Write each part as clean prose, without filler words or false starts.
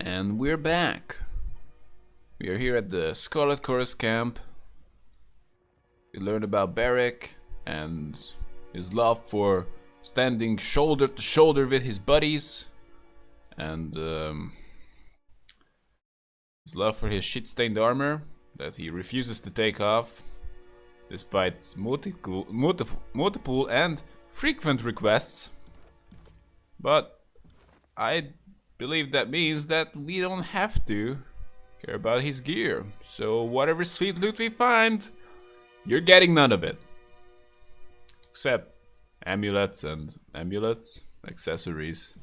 And we're back. We are here at the Scarlet Chorus camp. We learned about Barrick and his love for standing shoulder to shoulder with his buddies. And his love for his shit-stained armor that he refuses to take off. Despite multiple and frequent requests. But I believe that means that we don't have to care about his gear. So whatever sweet loot we find, you're getting none of it. Except amulets and accessories.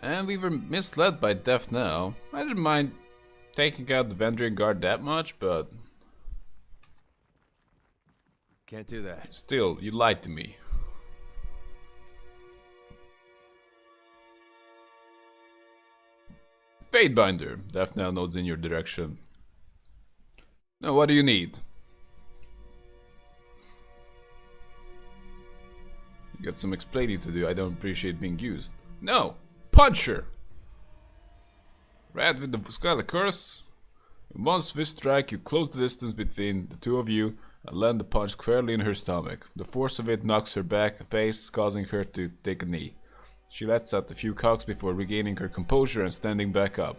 And we were misled by Death now. I didn't mind taking out the Vendrian guard that much, but can't do that. Still, you lied to me. Fatebinder. Death now nods in your direction. Now, what do you need? You got some explaining to do. I don't appreciate being used. No! Punch her! Rat with the Scarlet Curse. In one swift strike, you close the distance between the two of you and land the punch squarely in her stomach. The force of it knocks her back a pace, causing her to take a knee. She lets out a few cogs before regaining her composure and standing back up.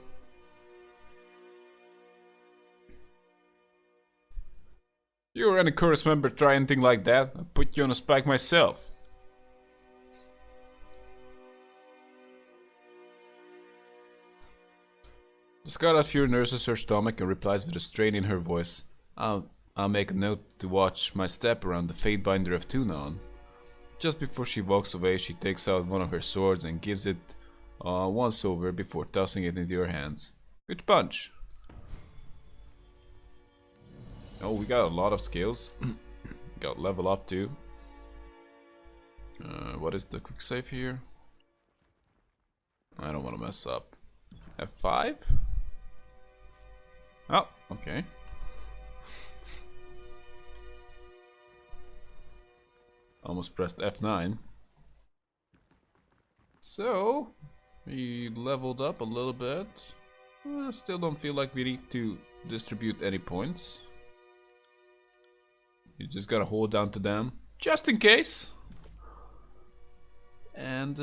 You or any chorus member try anything like that, I'll put you on a spike myself. The Scarlet Fury nurses her stomach and replies with a strain in her voice. I'll make a note to watch my step around the Fatebinder of Tunon. Just before she walks away, she takes out one of her swords and gives it once over before tossing it into your hands. Good punch. Oh, we got a lot of skills. Got level up too. What is the quick save here? I don't want to mess up. F5? Oh, okay. Almost pressed F9. So, we leveled up a little bit. Still don't feel like we need to distribute any points. You just gotta hold down to them, just in case. And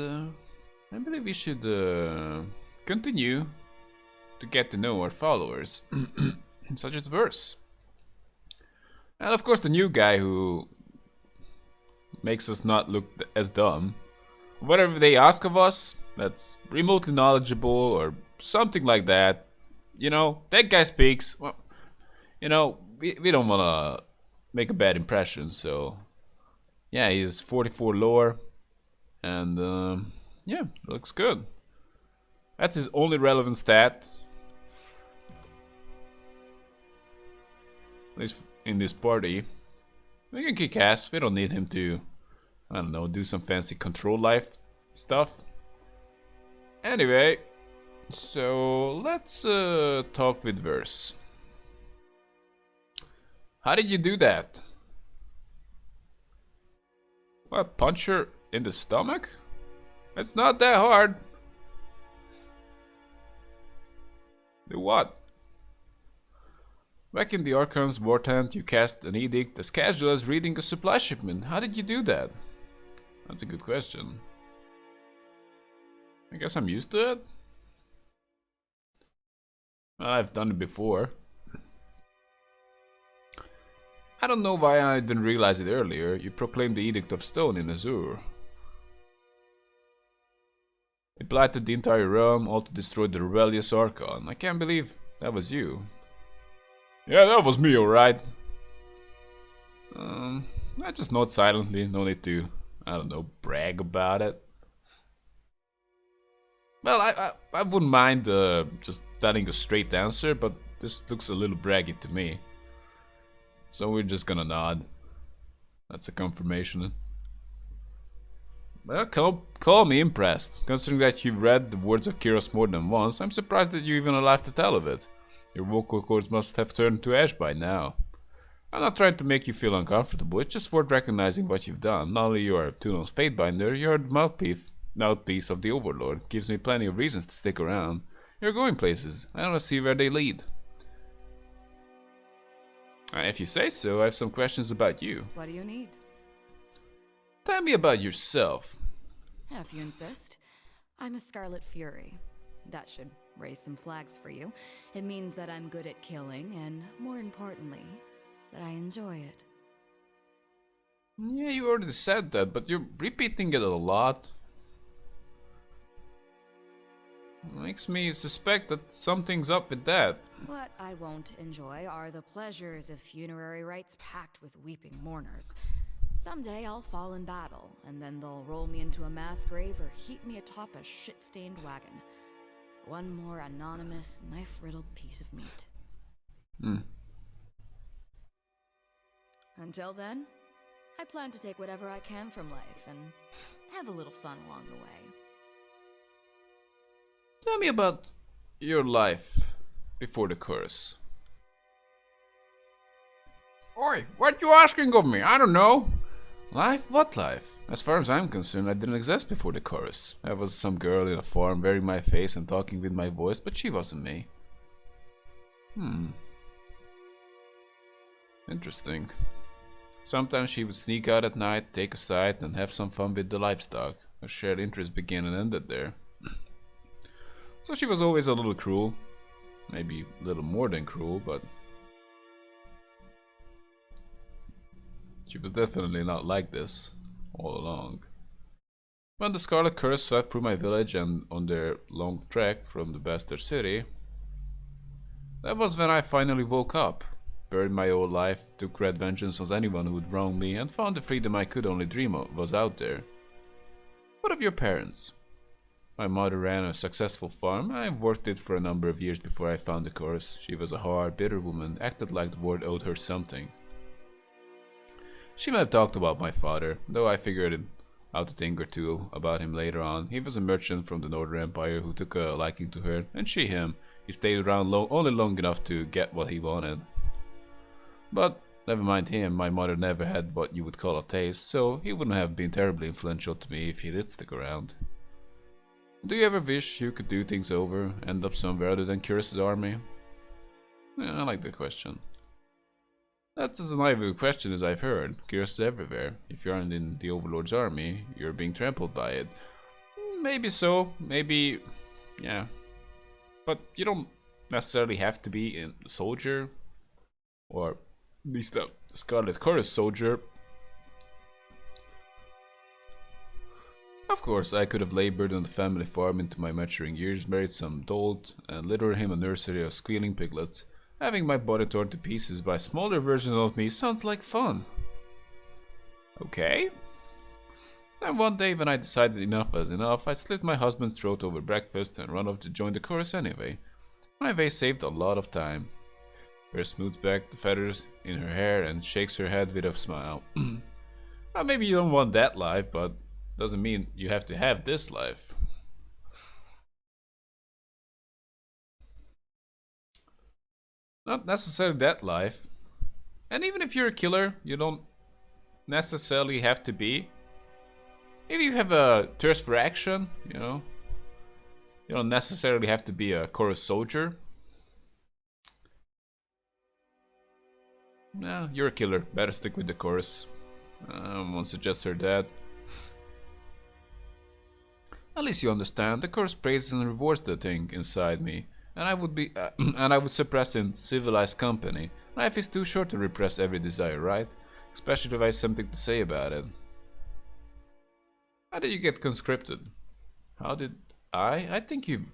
I believe we should continue to get to know our followers, such as Verse. And of course the new guy who makes us not look as dumb. Whatever they ask of us, that's remotely knowledgeable or something like that. You know, that guy speaks. Well, you know, we don't want to make a bad impression, so yeah, he's 44 lore, and yeah, looks good. That's his only relevant stat, at least in this party. We can kick ass. We don't need him to, I don't know, do some fancy control life stuff. Anyway, so let's talk with Verse. How did you do that? What, punch her in the stomach? It's not that hard. Do what? Back in the Archon's war tent, you cast an edict as casual as reading a supply shipment. How did you do that? That's a good question. I guess I'm used to it. Well, I've done it before. I don't know why I didn't realize it earlier. You proclaimed the Edict of Stone in Azure. It blighted the entire realm, all to destroy the rebellious Archon. I can't believe that was you. Yeah, that was me, alright. I just nod silently, no need to, I don't know, brag about it. Well, I wouldn't mind just telling a straight answer, but this looks a little braggy to me. So we're just gonna nod. That's a confirmation. Well, call me impressed. Considering that you've read the words of Kyros more than once, I'm surprised that you're even alive to tell of it. Your vocal cords must have turned to ash by now. I'm not trying to make you feel uncomfortable, it's just worth recognizing what you've done. Not only you are Tunon's Fatebinder, you're the mouthpiece of the Overlord. Gives me plenty of reasons to stick around. You're going places. I want to see where they lead. If you say so, I have some questions about you. What do you need? Tell me about yourself. If you insist. I'm a Scarlet Fury. That should raise some flags for you. It means that I'm good at killing, and more importantly, that I enjoy it. Yeah, you already said that, but you're repeating it a lot. Makes me suspect that something's up with that. What I won't enjoy are the pleasures of funerary rites packed with weeping mourners. Someday I'll fall in battle, and then they'll roll me into a mass grave or heap me atop a shit-stained wagon. One more anonymous, knife-riddled piece of meat. Until then, I plan to take whatever I can from life and have a little fun along the way. Tell me about your life before the curse. Oi, what you asking of me? I don't know. Life? What life? As far as I'm concerned, I didn't exist before the chorus. I was some girl in a farm wearing my face and talking with my voice, but she wasn't me. Interesting. Sometimes she would sneak out at night, take a sight, and have some fun with the livestock. A shared interest began and ended there. So she was always a little cruel. Maybe a little more than cruel, but she was definitely not like this all along. When the Scarlet Curse swept through my village and on their long trek from the Bastard City, that was when I finally woke up, buried my old life, took red vengeance on anyone who would wrong me, and found the freedom I could only dream of was out there. What of your parents? My mother ran a successful farm. I worked it for a number of years before I found the curse. She was a hard, bitter woman, acted like the world owed her something. She might have talked about my father, though I figured out a thing or two about him later on. He was a merchant from the Northern Empire who took a liking to her, and she him. He stayed around only long enough to get what he wanted. But never mind him, my mother never had what you would call a taste, so he wouldn't have been terribly influential to me if he did stick around. Do you ever wish you could do things over, end up somewhere other than Curious' army? Yeah, I like that question. That's as naive a question as I've heard. Curious is everywhere. If you aren't in the Overlord's army, you're being trampled by it. Maybe so, maybe... yeah. But you don't necessarily have to be a soldier, or at least a Scarlet Chorus soldier. Of course, I could have labored on the family farm into my maturing years, married some dolt, and literally him a nursery of squealing piglets. Having my body torn to pieces by smaller versions of me sounds like fun. Okay. Then one day when I decided enough was enough, I slit my husband's throat over breakfast and run off to join the chorus anyway. My way saved a lot of time. Her smooths back the feathers in her hair and shakes her head with a smile. Now maybe you don't want that life, but doesn't mean you have to have this life. Not necessarily that life. And even if you're a killer, you don't necessarily have to be. If you have a thirst for action, you know, you don't necessarily have to be a chorus soldier. No, you're a killer. Better stick with the chorus. I won't suggest her that. At least you understand. The chorus praises and rewards the thing inside me, and I would be, and I would suppress in civilized company. Life is too short to repress every desire, right? Especially if I have something to say about it. How did you get conscripted? How did I? I think you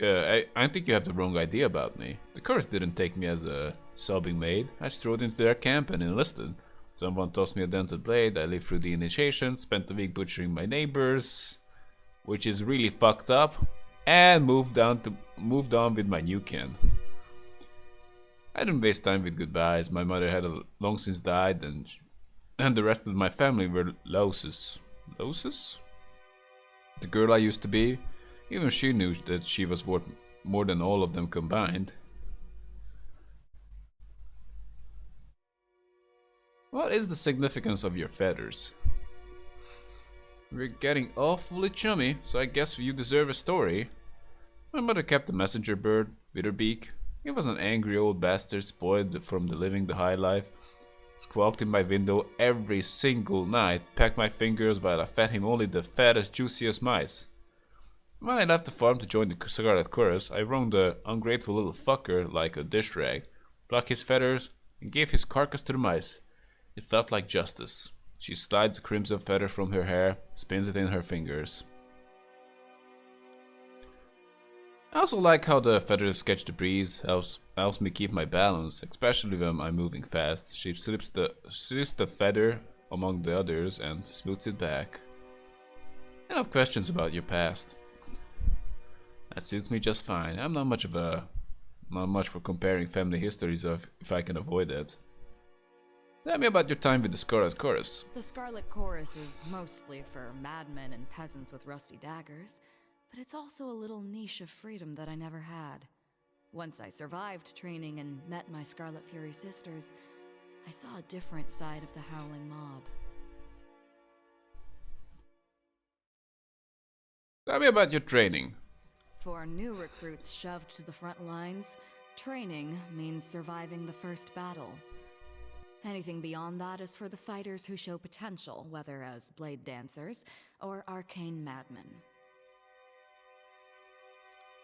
have the wrong idea about me. The chorus didn't take me as a sobbing maid. I strode into their camp and enlisted. Someone tossed me a dented blade. I lived through the initiation, spent a week butchering my neighbors, which is really fucked up, and moved on with my new kin. I didn't waste time with goodbyes. My mother had long since died, and the rest of my family were losses. Losses? The girl I used to be, even she knew that she was worth more than all of them combined. What is the significance of your feathers? We're getting awfully chummy, so I guess you deserve a story. My mother kept a messenger bird, Witherbeak. He was an angry old bastard spoiled from the living the high life. Squawked in my window every single night, pecked my fingers while I fed him only the fattest, juiciest mice. When I left the farm to join the Scarlet Chorus, I wrung the ungrateful little fucker like a dish rag, plucked his feathers, and gave his carcass to the mice. It felt like justice. She slides a crimson feather from her hair, spins it in her fingers. I also like how the feathers sketch the breeze, helps me keep my balance, especially when I'm moving fast. She slips the feather among the others and smooths it back. Enough questions about your past. That suits me just fine. I'm not much for comparing family histories if I can avoid it. Tell me about your time with the Scarlet Chorus. The Scarlet Chorus is mostly for madmen and peasants with rusty daggers, but it's also a little niche of freedom that I never had. Once I survived training and met my Scarlet Fury sisters, I saw a different side of the Howling Mob. Tell me about your training. For new recruits shoved to the front lines, training means surviving the first battle. Anything beyond that is for the fighters who show potential, whether as blade dancers or arcane madmen.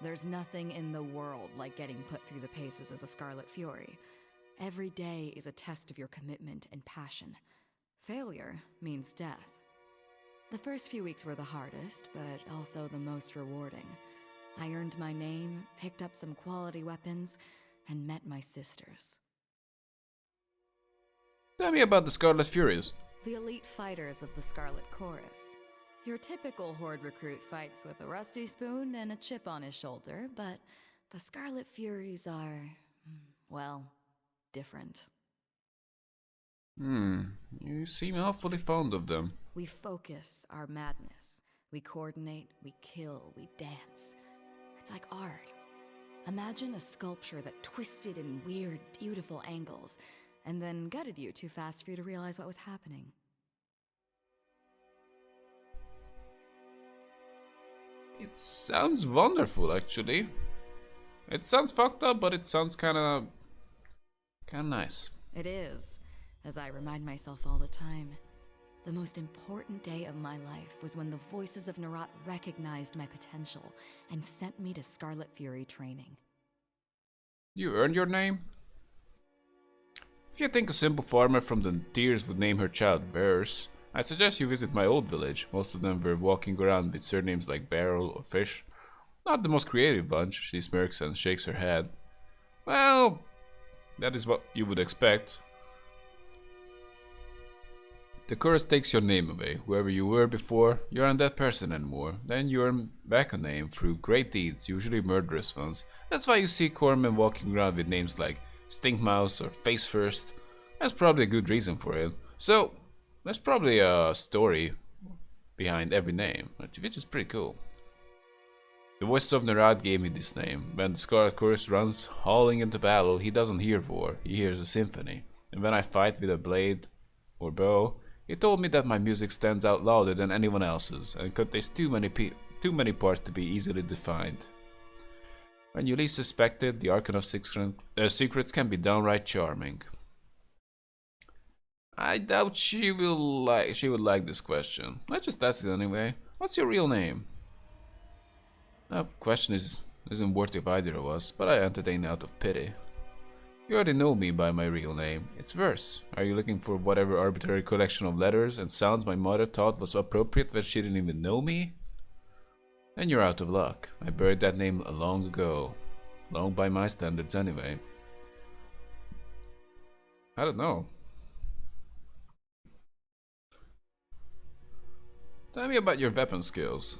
There's nothing in the world like getting put through the paces as a Scarlet Fury. Every day is a test of your commitment and passion. Failure means death. The first few weeks were the hardest, but also the most rewarding. I earned my name, picked up some quality weapons, and met my sisters. Tell me about the Scarlet Furies. The elite fighters of the Scarlet Chorus. Your typical Horde recruit fights with a rusty spoon and a chip on his shoulder, but the Scarlet Furies are, well, different. You seem awfully fond of them. We focus our madness. We coordinate, we kill, we dance. It's like art. Imagine a sculpture that twisted in weird, beautiful angles, and then gutted you too fast for you to realize what was happening. It sounds wonderful, actually. It sounds fucked up, but it sounds kinda nice. It is, as I remind myself all the time. The most important day of my life was when the voices of Nerat recognized my potential and sent me to Scarlet Fury training. You earned your name? If you think a simple farmer from the Tears would name her child Verse, I suggest you visit my old village. Most of them were walking around with surnames like Barrel or Fish. Not the most creative bunch, she smirks and shakes her head. Well, that is what you would expect. The chorus takes your name away. Whoever you were before, you aren't that person anymore. Then you earn back a name through great deeds, usually murderous ones. That's why you see corpsmen walking around with names like Stinkmouse or Face First. That's probably a good reason for it. So, there's probably a story behind every name, which is pretty cool. The voice of Narad gave me this name. When the Scarlet Chorus runs howling into battle, he doesn't hear war, he hears a symphony. And when I fight with a blade or bow, he told me that my music stands out louder than anyone else's and contains too many parts to be easily defined. When you least suspect it, the Archon of Secrets can be downright charming. I doubt she would like this question. Let's just ask it anyway. What's your real name? That question isn't worthy of either of us, but I entertain out of pity. You already know me by my real name. It's Verse. Are you looking for whatever arbitrary collection of letters and sounds my mother thought was appropriate when she didn't even know me? Then you're out of luck. I buried that name long ago. Long by my standards anyway. I don't know. Tell me about your weapon skills.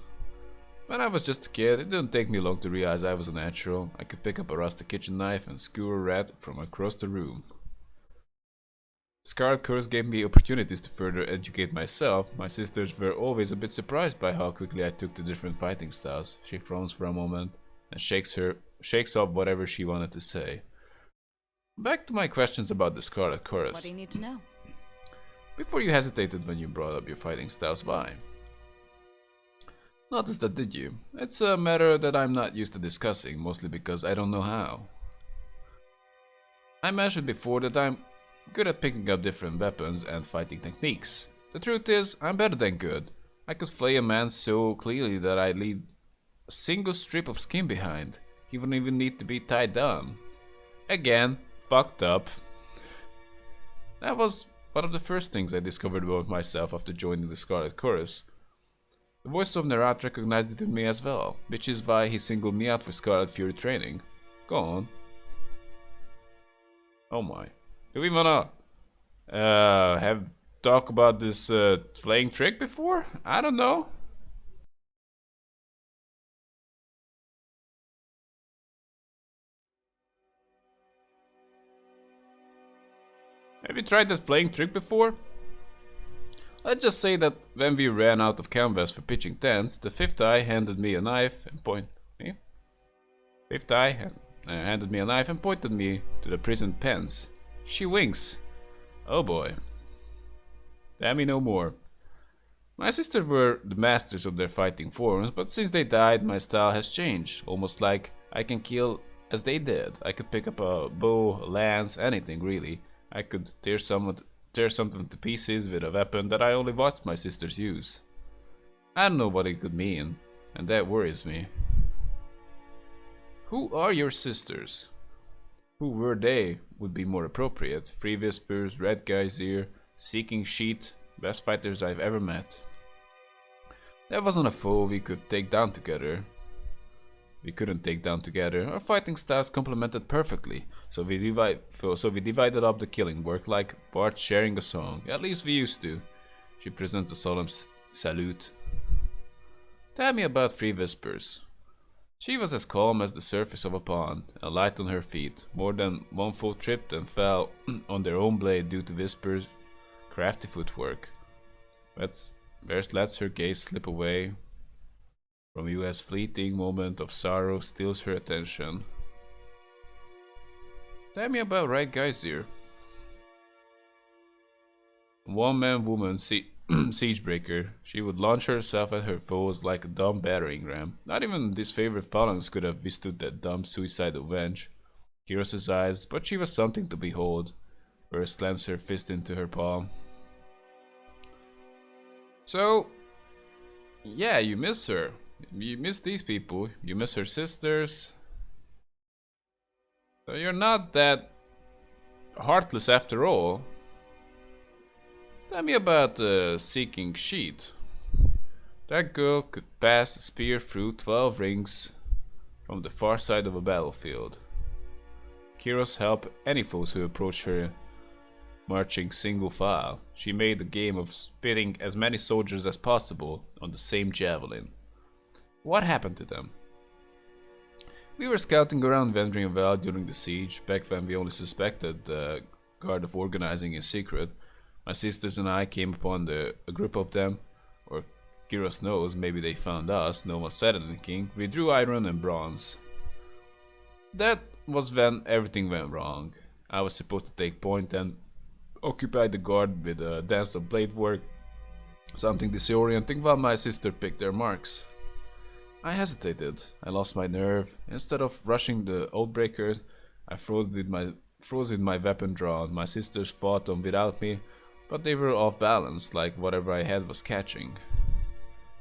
When I was just a kid, it didn't take me long to realize I was a natural. I could pick up a rusty kitchen knife and skewer a rat from across the room. Scarlet Curse gave me opportunities to further educate myself. My sisters were always a bit surprised by how quickly I took to different fighting styles. She frowns for a moment and shakes off whatever she wanted to say. Back to my questions about the Scarlet Chorus. What do you need to know? Before you hesitated when you brought up your fighting styles, why? Notice that, did you? It's a matter that I'm not used to discussing, mostly because I don't know how. I mentioned before that I'm good at picking up different weapons and fighting techniques. The truth is, I'm better than good. I could flay a man so cleanly that I'd leave a single strip of skin behind. He wouldn't even need to be tied down. Again, fucked up. That was one of the first things I discovered about myself after joining the Scarlet Chorus. The voice of Nerat recognized it in me as well, which is why he singled me out for Scarlet Fury training. Go on. Oh my. Do we wanna have talk about this flaying trick before? I don't know. Have you tried that flaying trick before? Let's just say that when we ran out of canvas for pitching tents, the fifth eye handed me a knife and handed me a knife and pointed me to the prison pens. She winks. Oh boy. Tell me no more. My sisters were the masters of their fighting forms, but since they died, my style has changed. Almost like I can kill as they did. I could pick up a bow, a lance, anything really. I could tear something to pieces with a weapon that I only watched my sisters use. I don't know what it could mean, and that worries me. Who are your sisters? Who were they would be more appropriate. Free Whispers, Red Geyser, Seeking Sheet, best fighters I've ever met. That wasn't a foe we could take down together. We couldn't take down together. Our fighting styles complemented perfectly, so we divided up the killing work like Bart sharing a song. At least we used to. She presents a solemn salute. Tell me about Free Whispers. She was as calm as the surface of a pond, and light on her feet. More than one foe tripped and fell on their own blade due to Whisper's crafty footwork. Whereas lets her gaze slip away from you as fleeting moment of sorrow steals her attention. Tell me about Right Geyser. One-man woman siegebreaker. She would launch herself at her foes like a dumb battering ram. Not even disfavored phalanx could have withstood that dumb suicidal venge. Kyros's eyes, but she was something to behold. Where slams her fist into her palm. So, yeah, you miss her. You miss these people. You miss her sisters. So you're not that heartless after all. Tell me about Seeking Sheet. That girl could pass a spear through 12 rings from the far side of a battlefield. Kyros helped any foes who approached her marching single file. She made a game of spitting as many soldiers as possible on the same javelin. What happened to them? We were scouting around Vendrian Vale during the siege, back when we only suspected the guard of organizing in secret. My sisters and I came upon a group of them, or Kyros knows, maybe they found us, no one said anything. We drew iron and bronze. That was when everything went wrong. I was supposed to take point and occupy the guard with a dance of blade work, something disorienting, while my sister picked their marks. I hesitated. I lost my nerve. Instead of rushing the Oathbreakers, I froze with my weapon drawn. My sisters fought on without me, but they were off balance, like whatever I had was catching.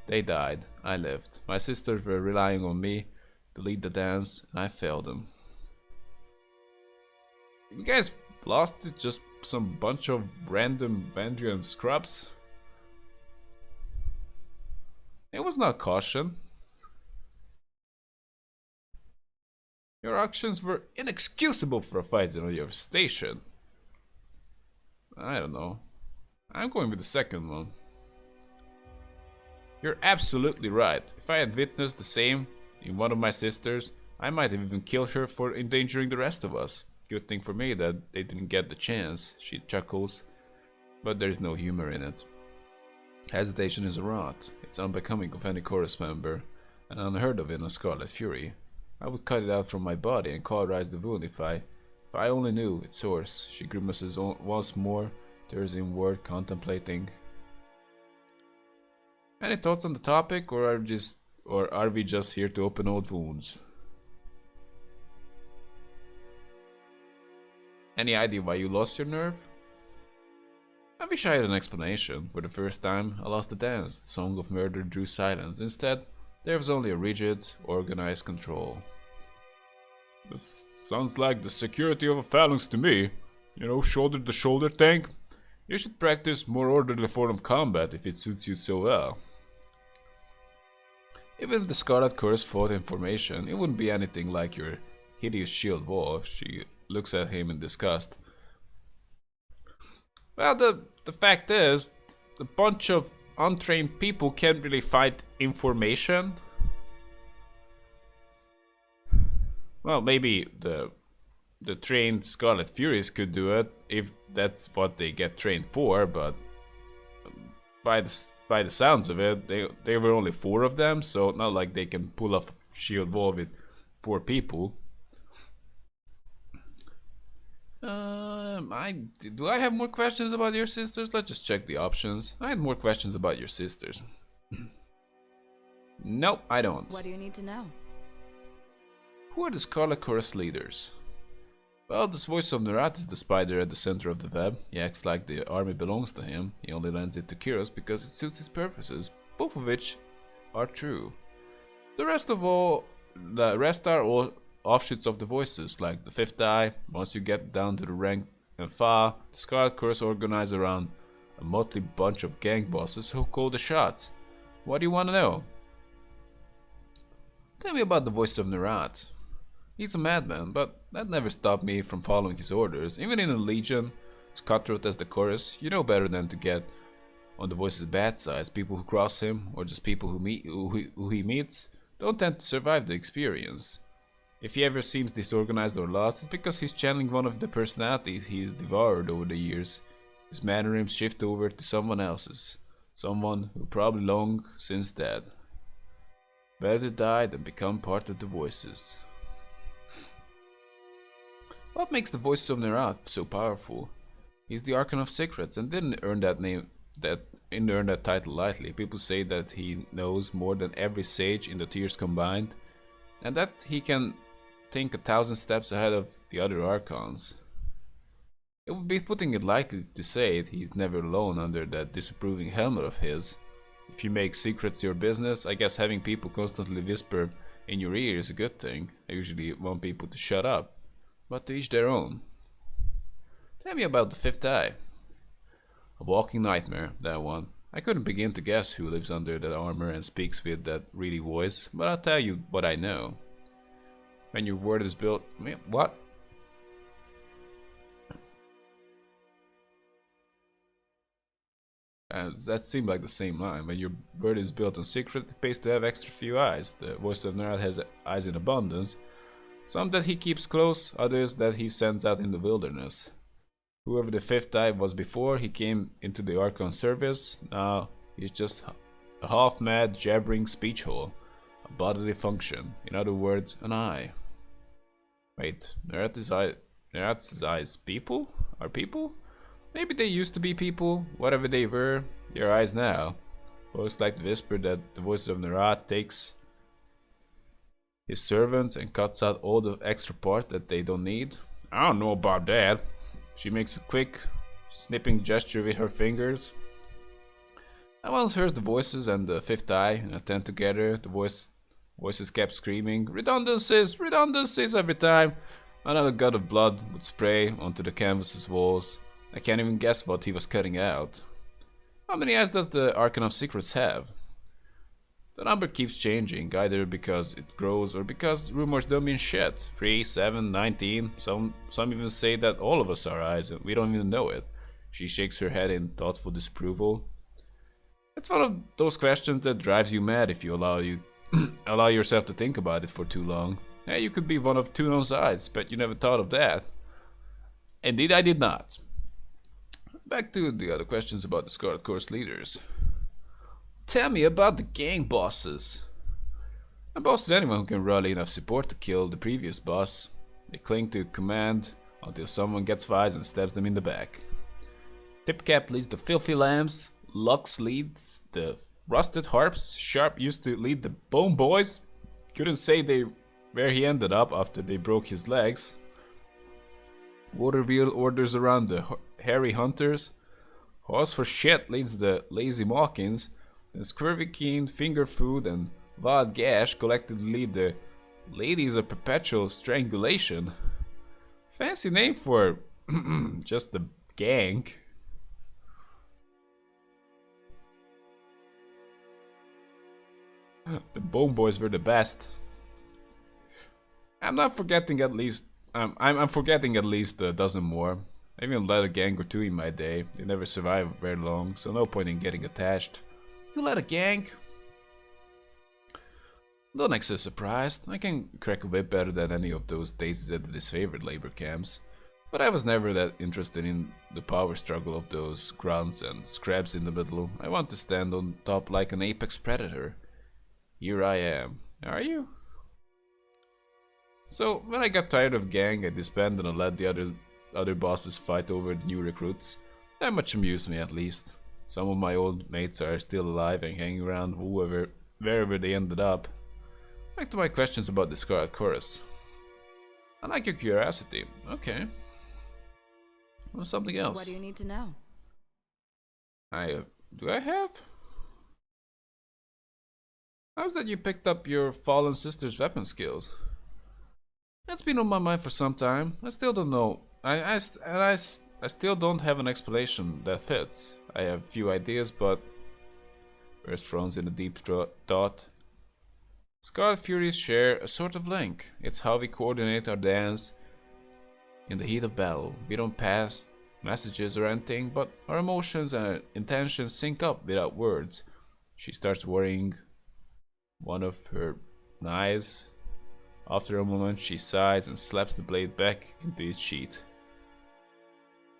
They died. I lived. My sisters were relying on me to lead the dance, and I failed them. You guys lost to just some bunch of random Vandrian scrubs? It was not caution. Your actions were inexcusable for a fight on your station. I don't know. I'm going with the second one. You're absolutely right. If I had witnessed the same in one of my sisters, I might have even killed her for endangering the rest of us. Good thing for me that they didn't get the chance, she chuckles, but there is no humor in it. Hesitation is a rot. It's unbecoming of any chorus member, and unheard of in a Scarlet Fury. I would cut it out from my body and cauterize the wound if I only knew its source. She grimaces once more, tears inward, contemplating. Any thoughts on the topic, or are you just or are we just here to open old wounds? Any idea why you lost your nerve? I wish I had an explanation. For the first time, I lost the dance. The song of murder drew silence. Instead, there was only a rigid, organized control. This sounds like the security of a phalanx to me. You know, shoulder to shoulder thing. You should practice more orderly form of combat if it suits you so well. Even if the Scarlet Curse fought in formation, it wouldn't be anything like your hideous shield wall. She looks at him in disgust. Well, the fact is, a bunch of untrained people can't really fight in formation. Well, maybe the trained Scarlet Furies could do it if that's what they get trained for, but by the sounds of it, they were only 4 of them, so not like they can pull off a shield wall with 4 people. Do I have more questions about your sisters? Let's just check the options. I had more questions about your sisters. Nope, I don't. What do you need to know? Who are the Scarlet Chorus leaders? Well, this voice of Nerat is the spider at the center of the web. He acts like the army belongs to him. He only lends it to Kyros because it suits his purposes, both of which are true. The rest are all offshoots of the voices, like the Fifth Eye. Once you get down to the rank and file, the Scarlet Chorus organize around a motley bunch of gang bosses who call the shots. What do you want to know? Tell me about the voice of Nerat. He's a madman, but that never stopped me from following his orders. Even in a legion, as cutthroat as the chorus, you know better than to get on the voice's bad side. People who cross him, or just people who he meets, don't tend to survive the experience. If he ever seems disorganized or lost, it's because he's channeling one of the personalities he's devoured over the years. His mannerisms shift over to someone else's. Someone who probably long since dead. Better to die than become part of the voices. What makes the voice of Nerat so powerful? He's the Archon of Secrets and didn't earn that title lightly. People say that he knows more than every sage in the tiers combined, and that he can think 1,000 steps ahead of the other Archons. It would be putting it lightly to say he's never alone under that disapproving helmet of his. If you make secrets your business, I guess having people constantly whisper in your ear is a good thing. I usually want people to shut up, but to each their own. Tell me about the Fifth Eye. A walking nightmare, that one. I couldn't begin to guess who lives under that armor and speaks with that reedy voice, but I'll tell you what I know. When your word is built... What? That seemed like the same line. When your word is built on secret, it pays to have extra few eyes. The voice of Nerat has eyes in abundance. Some that he keeps close, others that he sends out in the wilderness. Whoever the Fifth Eye was before he came into the Archon service, now he's just a half-mad, jabbering speech hole. A bodily function. In other words, an eye. Wait, Nerat's eyes people? Are people? Maybe they used to be people, whatever they were, they're eyes now. Folks like to whisper that the voice of Nerat takes his servants and cuts out all the extra parts that they don't need. I don't know about that. She makes a quick, snipping gesture with her fingers. I once heard the voices and the Fifth Eye attend together. The voices kept screaming, redundancies, redundancies every time. Another gut of blood would spray onto the canvas's walls. I can't even guess what he was cutting out. How many eyes does the Archon of Secrets have? The number keeps changing, either because it grows or because rumors don't mean shit. 3, 7, 19, some even say that all of us are eyes and we don't even know it. She shakes her head in thoughtful disapproval. It's one of those questions that drives you mad if you allow yourself to think about it for too long. Hey, you could be one of Tuno's eyes, but you never thought of that. Indeed, I did not. Back to the other questions about the Scarlet Course leaders. Tell me about the gang bosses. A boss is anyone who can rally enough support to kill the previous boss. They cling to command until someone gets wise and stabs them in the back. Tipcap leads the Filthy Lambs. Lux leads the rusted harps Sharp used to lead the Bone Boys. Couldn't say where he ended up after they broke his legs. Waterwheel orders around the hairy hunters. Horse for Shit leads the lazy Mawkins. And Scurvy Keen, Finger Food, and Wild Gash collectively lead the Ladies of Perpetual Strangulation. Fancy name for just the gang. The Bone Boys were the best. I'm not forgetting at least. I'm forgetting at least a dozen more. I even led a gang or two in my day. They never survived very long, so no point in getting attached. You led a gang? Don't act so surprised. I can crack a whip better than any of those daisies at the disfavored labor camps. But I was never that interested in the power struggle of those grunts and scraps in the middle. I want to stand on top like an apex predator. Here I am. Are you? So, when I got tired of gang, I disbanded and let the other bosses fight over the new recruits. That much amused me at least. Some of my old mates are still alive and hanging around wherever they ended up. Back to my questions about the Scarlet Chorus. I like your curiosity. Okay. Well, something else. What do you need to know? Do I have? How's that you picked up your fallen sister's weapon skills? That's been on my mind for some time. I still don't know. I still don't have an explanation that fits. I have few ideas, but Earth froze in a deep thought. Scarlet Furies share a sort of link. It's how we coordinate our dance in the heat of battle. We don't pass messages or anything, but our emotions and intentions sync up without words. She starts worrying one of her knives. After a moment, she sighs and slaps the blade back into its sheath.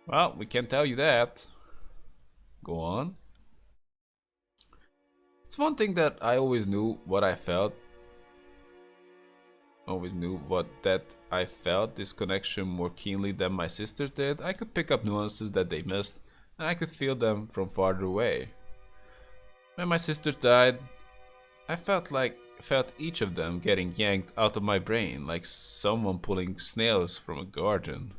Well, we can't tell you that. Go on. It's one thing that I always knew what I felt. I felt this connection more keenly than my sisters did. I could pick up nuances that they missed, and I could feel them from farther away. When my sister died, I felt each of them getting yanked out of my brain, like someone pulling snails from a garden.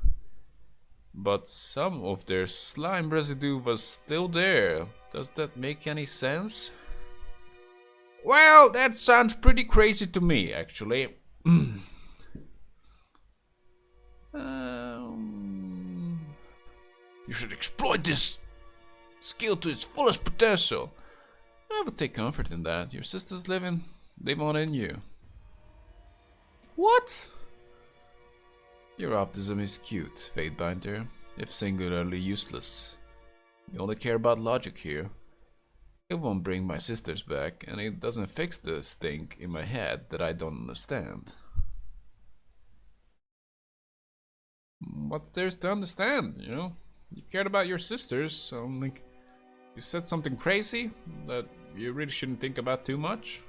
But some of their slime residue was still there. Does that make any sense? Well, that sounds pretty crazy to me, actually. You should exploit this skill to its fullest potential. I would take comfort in that. Your sisters live on in you. What? Your optimism is cute, Fatebinder, if singularly useless. You only care about logic here. It won't bring my sisters back, and it doesn't fix the stink in my head that I don't understand. What's there to understand, you know? You cared about your sisters, so like, you said something crazy that you really shouldn't think about too much?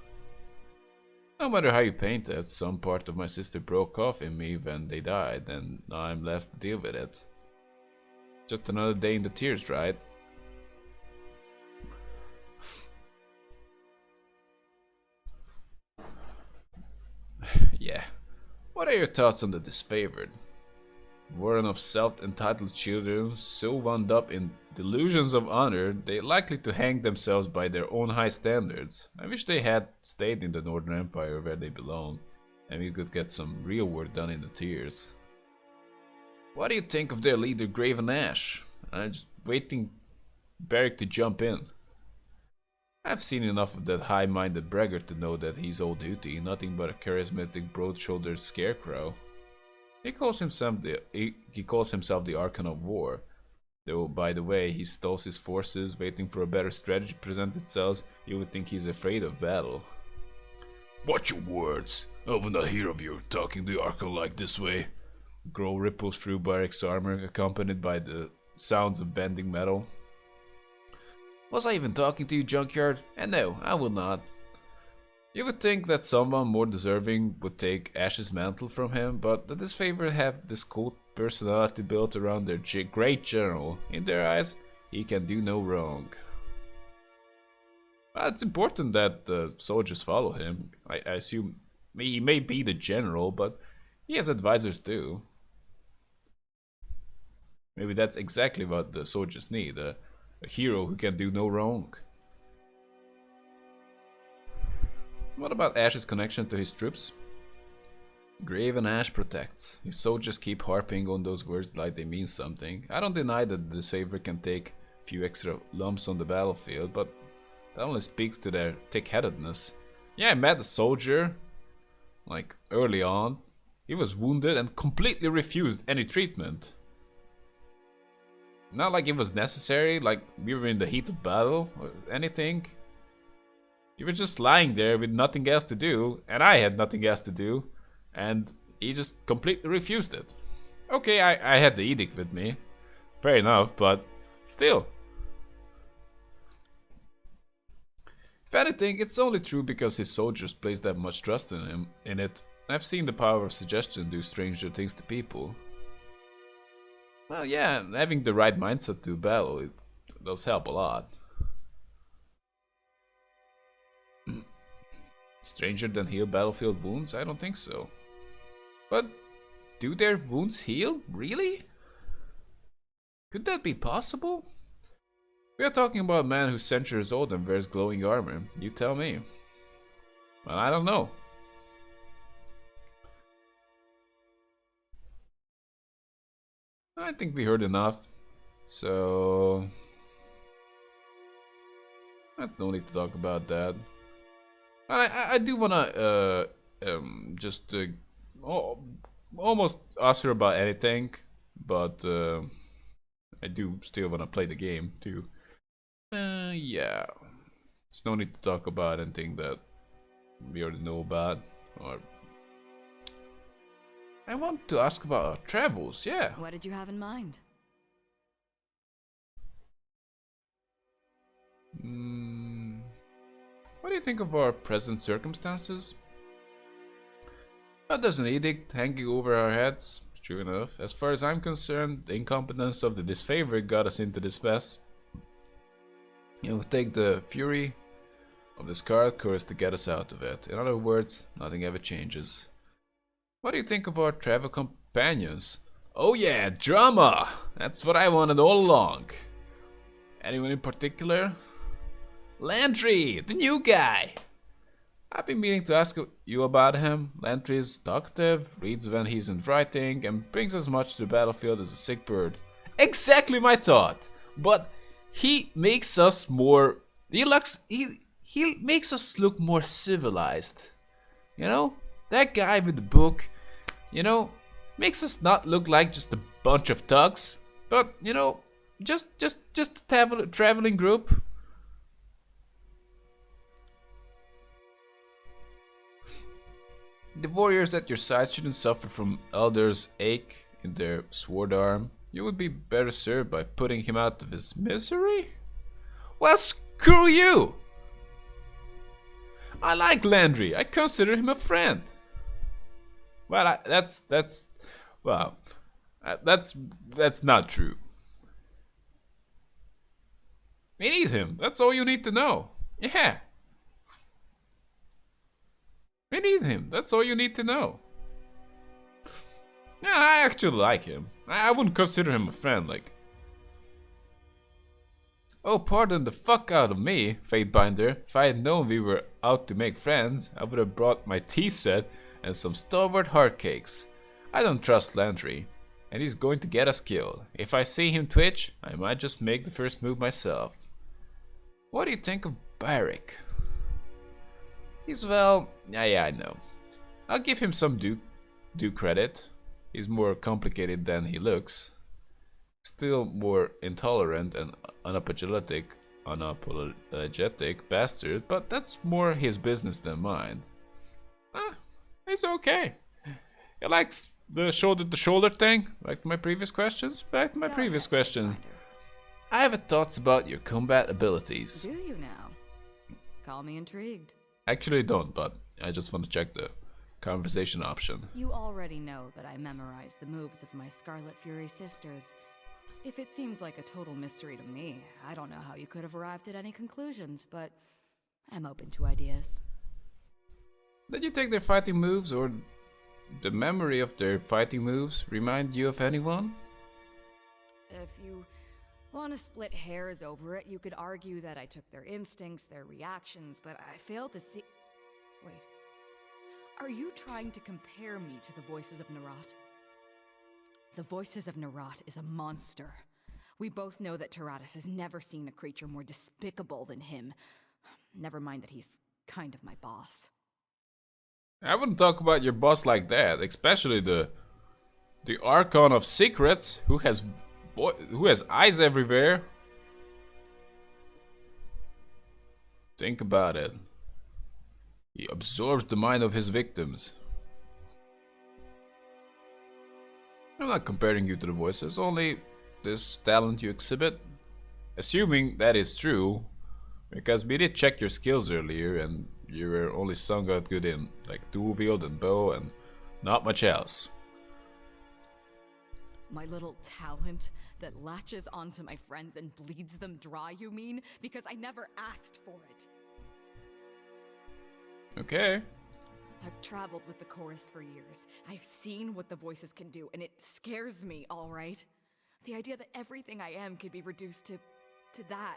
No matter how you paint it, some part of my sister broke off in me when they died, and now I'm left to deal with it. Just another day in the tears, right? Yeah. What are your thoughts on the disfavored? Warren of self-entitled children so wound up in delusions of honor, they likely to hang themselves by their own high standards. I wish they had stayed in the Northern Empire where they belong, and we could get some real work done in the tiers. What do you think of their leader Graven Ash? I'm just waiting Beric to jump in. I've seen enough of that high-minded braggart to know that he's all duty, nothing but a charismatic, broad-shouldered scarecrow. He calls himself the Archon of War, though by the way he stalls his forces, waiting for a better strategy to present itself. You would think he's afraid of battle. Watch your words! I will not hear of you talking to the Archon like this way. Growl ripples through Barrick's armor, accompanied by the sounds of bending metal. Was I even talking to you, Junkyard? And no, I will not. You would think that someone more deserving would take Ash's mantle from him, but the disfavored have this cult personality built around their great general. In their eyes, he can do no wrong. Well, it's important that the soldiers follow him. I assume he may be the general, but he has advisors too. Maybe that's exactly what the soldiers need, a hero who can do no wrong. What about Ash's connection to his troops? Grave and Ash protects. His soldiers keep harping on those words like they mean something. I don't deny that the Saver can take a few extra lumps on the battlefield, but that only speaks to their thick-headedness. Yeah, I met a soldier, like, early on. He was wounded and completely refused any treatment. Not like it was necessary, like we were in the heat of battle or anything. You were just lying there with nothing else to do, and I had nothing else to do, and he just completely refused it. Okay, I had the edict with me. Fair enough, but still. If anything, it's only true because his soldiers place that much trust in him. In it, I've seen the power of suggestion do stranger things to people. Well, yeah, having the right mindset to battle, it does help a lot. Stranger than heal battlefield wounds? I don't think so. But do their wounds heal? Really? Could that be possible? We are talking about a man who's centuries old and wears glowing armor. You tell me. Well, I don't know. I think we heard enough. So... That's no need to talk about that. I do wanna just almost ask her about anything, but I do still wanna play the game too. Yeah, there's no need to talk about anything that we already know about. Or I want to ask about our travels. Yeah. What did you have in mind? What do you think of our present circumstances? Well, there's an edict hanging over our heads. True enough. As far as I'm concerned, the incompetence of the disfavor got us into this mess. It will take the fury of the Scarlet Curse to get us out of it. In other words, nothing ever changes. What do you think of our travel companions? Oh yeah, drama! That's what I wanted all along. Anyone in particular? Landry, the new guy! I've been meaning to ask you about him. Landry is talkative, reads when he isn't writing, and brings as much to the battlefield as a sick bird. Exactly my thought! But he makes us more... He makes us look more civilized. You know? That guy with the book, you know, makes us not look like just a bunch of thugs, but, you know, just a traveling group. The warriors at your side shouldn't suffer from Elder's ache in their sword arm. You would be better served by putting him out of his misery? Well, screw you! I like Landry. I consider him a friend. Well, that's not true. We need him. That's all you need to know. Yeah. We need him. That's all you need to know. Yeah, I actually like him. I wouldn't consider him a friend, like... Oh, pardon the fuck out of me, Fatebinder. If I had known we were out to make friends, I would have brought my tea set and some stalwart heart cakes. I don't trust Landry, and he's going to get us killed. If I see him twitch, I might just make the first move myself. What do you think of Barrick? He's well, yeah, I know. I'll give him some due credit. He's more complicated than he looks. Still more intolerant and unapologetic bastard, but that's more his business than mine. He's okay. He likes the shoulder thing. Back to my previous questions. I have thoughts about your combat abilities. Do you now? Call me intrigued. Actually, don't, but I just want to check the conversation option. You already know that I memorized the moves of my Scarlet Fury sisters. If it seems like a total mystery to me, I don't know how you could have arrived at any conclusions, but I'm open to ideas. Did you take their fighting moves, or the memory of their fighting moves remind you of anyone? If you want to split hairs over it, you could argue that I took their instincts, their reactions, but I failed to see. Wait. Are you trying to compare me to the voices of Narat? The voices of Narat is a monster. We both know that Taratus has never seen a creature more despicable than him. Never mind that he's kind of my boss. I wouldn't talk about your boss like that, especially the Archon of Secrets, who has eyes everywhere. Think about it. He absorbs the mind of his victims. I'm not comparing you to the voices, only this talent you exhibit. Assuming that is true, because we did check your skills earlier and you were only somewhat good in like dual wield and bow and not much else. My little talent that latches onto my friends and bleeds them dry, you mean? Because I never asked for it. Okay. I've traveled with the chorus for years. I've seen what the voices can do, and it scares me, all right? The idea that everything I am could be reduced to that.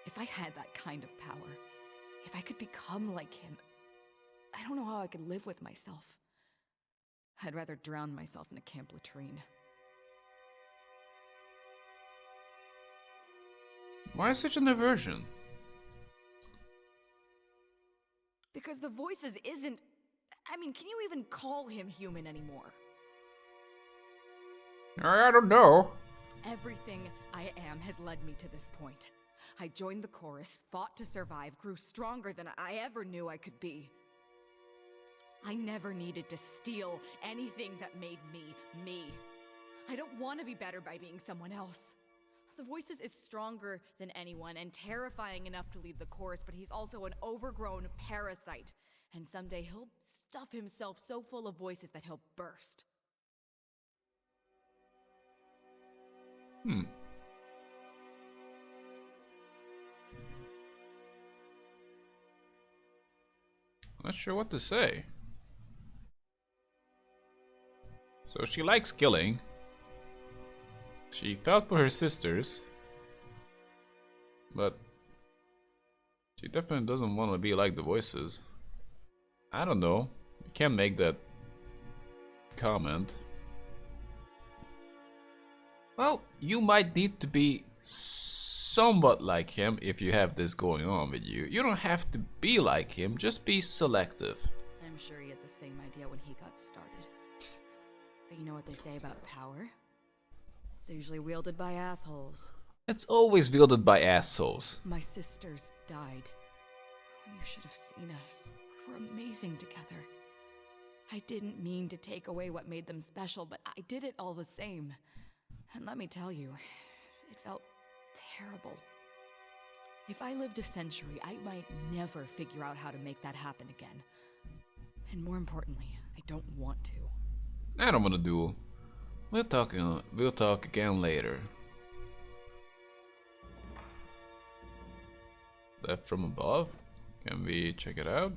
If I had that kind of power, if I could become like him, I don't know how I could live with myself. I'd rather drown myself in a camp latrine. Why such an aversion? Because the voices isn't... I mean, can you even call him human anymore? I don't know. Everything I am has led me to this point. I joined the chorus, fought to survive, grew stronger than I ever knew I could be. I never needed to steal anything that made me, me. I don't want to be better by being someone else. The Voices is stronger than anyone and terrifying enough to lead the chorus, but he's also an overgrown parasite. And someday he'll stuff himself so full of voices that he'll burst. Not sure what to say. So she likes killing. She felt for her sisters. But she definitely doesn't want to be like the Voices. I don't know. You can't make that comment. Well, you might need to be somewhat like him if you have this going on with you. You don't have to be like him, just be selective. I'm sure he had the same idea when he got started. But you know what they say about power? It's usually wielded by assholes. It's always wielded by assholes. My sisters died. You should have seen us. We were amazing together. I didn't mean to take away what made them special, but I did it all the same. And let me tell you, it felt terrible. If I lived a century, I might never figure out how to make that happen again. And more importantly, I don't want to. I don't want to duel. We'll talk again later. Left from above? Can we check it out?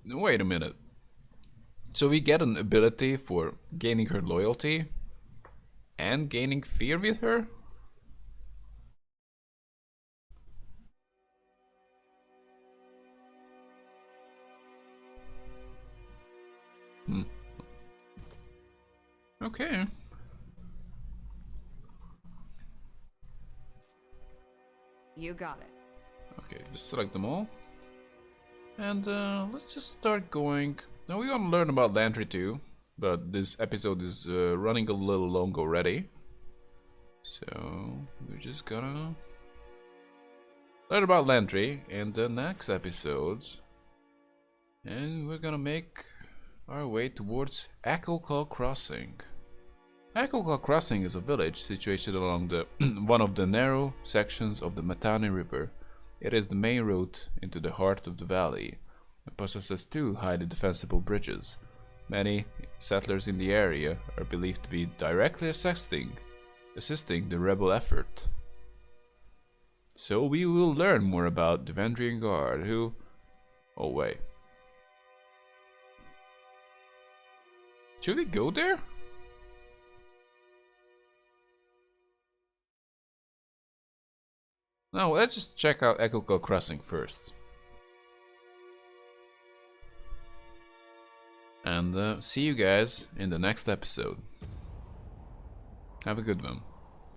Wait a minute. So we get an ability for gaining her loyalty and gaining fear with her? Okay. You got it. Okay, just select them all. And let's just start going. Now we want to learn about Lantry too, but this episode is running a little long already. So we're just gonna learn about Lantry in the next episodes. And we're gonna make our way towards Echo Claw Crossing. Echo Claw Crossing is a village situated along the one of the narrow sections of the Matani River. It is the main route into the heart of the valley. and possesses 2 highly defensible bridges. Many settlers in the area are believed to be directly assisting the rebel effort. So we will learn more about the Vendrian Guard, who... Oh wait. Should we go there? No, let's just check out Echocal Crossing first. And see you guys in the next episode. Have a good one.